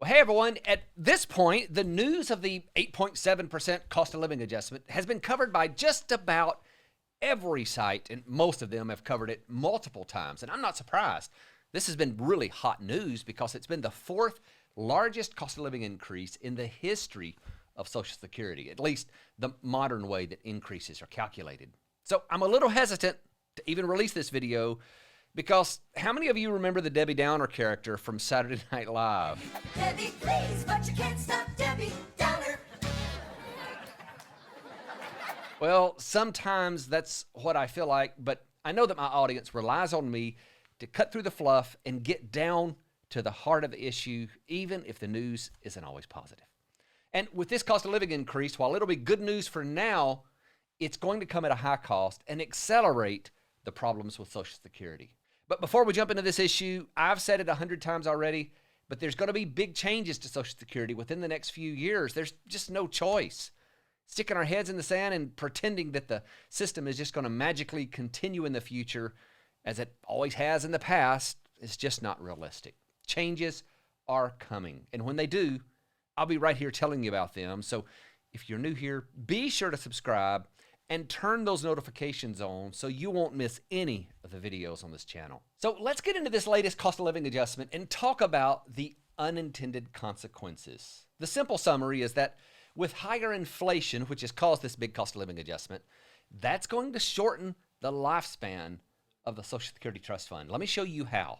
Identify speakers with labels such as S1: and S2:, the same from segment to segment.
S1: Well, hey everyone, at this point, the news of the 8.7% cost of living adjustment has been covered by just about every site, and most of them have covered it multiple times. And I'm not surprised. This has been really hot news because it's been the fourth largest cost of living increase in the history of Social Security, at least the modern way that increases are calculated. So I'm a little hesitant to even release this video because how many of you remember the Debbie Downer character from Saturday Night Live?
S2: Debbie, please, but you can't stop Debbie Downer.
S1: Well, sometimes that's what I feel like, but I know that my audience relies on me to cut through the fluff and get down to the heart of the issue, even if the news isn't always positive. And with this cost of living increase, while it'll be good news for now, it's going to come at a high cost and accelerate the problems with Social Security. But before we jump into this issue, I've said it 100 times already, but there's going to be big changes to Social Security within the next few years. There's just no choice. Sticking our heads in the sand and pretending that the system is just going to magically continue in the future as it always has in the past is just not realistic. Changes are coming, and when they do, I'll be right here telling you about them. So if you're new here, be sure to subscribe and turn those notifications on so you won't miss any of the videos on this channel. So let's get into this latest cost of living adjustment and talk about the unintended consequences. The simple summary is that with higher inflation, which has caused this big cost of living adjustment, that's going to shorten the lifespan of the Social Security Trust Fund. Let me show you how.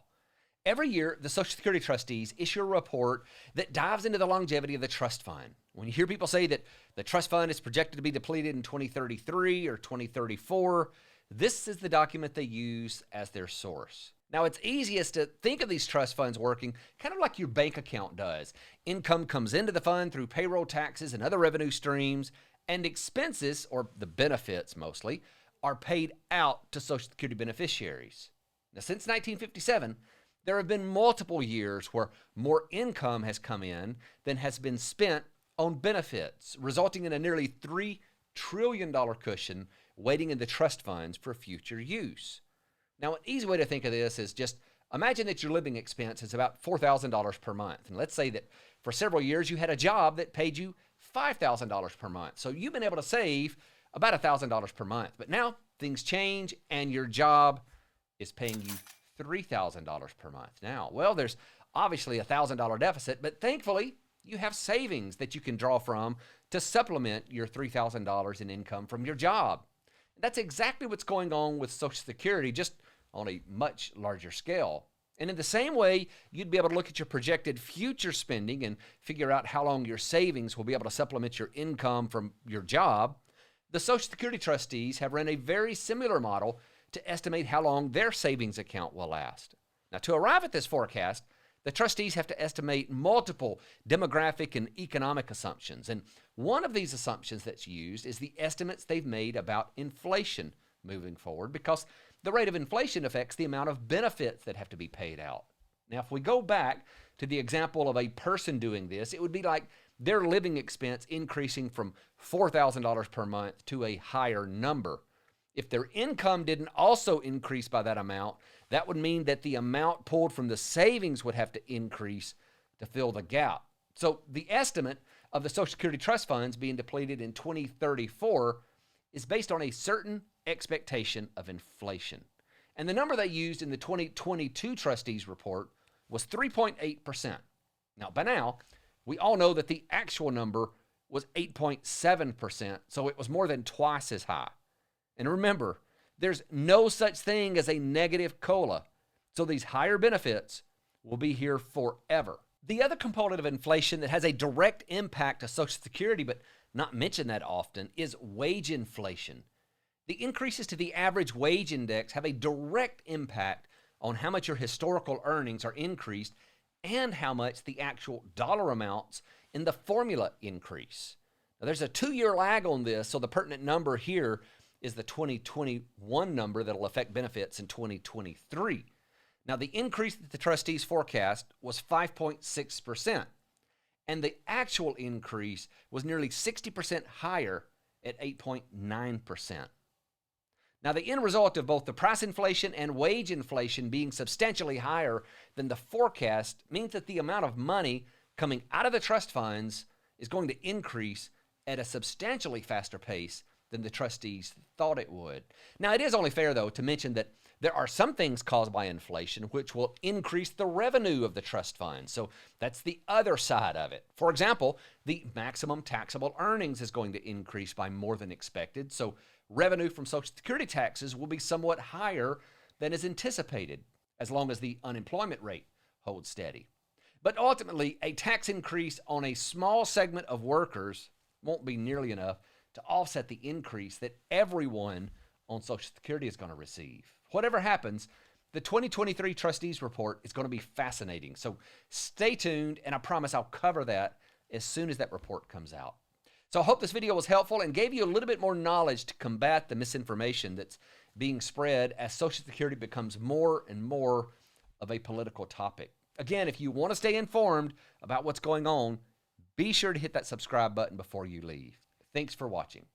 S1: Every year, the Social Security trustees issue a report that dives into the longevity of the trust fund. When you hear people say that the trust fund is projected to be depleted in 2033 or 2034, this is the document they use as their source. Now, it's easiest to think of these trust funds working kind of like your bank account does. Income comes into the fund through payroll taxes and other revenue streams, and expenses, or the benefits mostly, are paid out to Social Security beneficiaries. Now, since 1957, there have been multiple years where more income has come in than has been spent on benefits, resulting in a nearly $3 trillion cushion waiting in the trust funds for future use. Now, an easy way to think of this is just imagine that your living expense is about $4,000 per month. And let's say that for several years you had a job that paid you $5,000 per month. So you've been able to save about $1,000 per month. But now things change and your job is paying you $3,000 per month. Now, well, there's obviously a $1,000 deficit, but thankfully you have savings that you can draw from to supplement your $3,000 in income from your job. That's exactly what's going on with Social Security, just on a much larger scale. And in the same way, you'd be able to look at your projected future spending and figure out how long your savings will be able to supplement your income from your job. The Social Security trustees have run a very similar model to estimate how long their savings account will last. Now, to arrive at this forecast, the trustees have to estimate multiple demographic and economic assumptions. And one of these assumptions that's used is the estimates they've made about inflation moving forward, because the rate of inflation affects the amount of benefits that have to be paid out. Now, if we go back to the example of a person doing this, it would be like their living expense increasing from $4,000 per month to a higher number. If their income didn't also increase by that amount, that would mean that the amount pulled from the savings would have to increase to fill the gap. So the estimate of the Social Security trust funds being depleted in 2034 is based on a certain expectation of inflation. And the number they used in the 2022 trustees report was 3.8%. Now, by now, we all know that the actual number was 8.7%, so it was more than twice as high. And remember, there's no such thing as a negative COLA, so these higher benefits will be here forever. The other component of inflation that has a direct impact to Social Security, but not mentioned that often, is wage inflation. The increases to the average wage index have a direct impact on how much your historical earnings are increased and how much the actual dollar amounts in the formula increase. Now, there's a 2-year lag on this, so the pertinent number here is the 2021 number that will affect benefits in 2023. Now, the increase that the trustees forecast was 5.6%, and the actual increase was nearly 60% higher at 8.9%. Now, the end result of both the price inflation and wage inflation being substantially higher than the forecast means that the amount of money coming out of the trust funds is going to increase at a substantially faster pace than the trustees thought it would. Now, it is only fair, though, to mention that there are some things caused by inflation which will increase the revenue of the trust fund. So that's the other side of it. For example, the maximum taxable earnings is going to increase by more than expected. So revenue from Social Security taxes will be somewhat higher than is anticipated, as long as the unemployment rate holds steady. But ultimately, a tax increase on a small segment of workers won't be nearly enough to offset the increase that everyone on Social Security is going to receive. Whatever happens, the 2023 Trustees Report is going to be fascinating. So stay tuned, and I promise I'll cover that as soon as that report comes out. So I hope this video was helpful and gave you a little bit more knowledge to combat the misinformation that's being spread as Social Security becomes more and more of a political topic. Again, if you want to stay informed about what's going on, be sure to hit that subscribe button before you leave. Thanks for watching.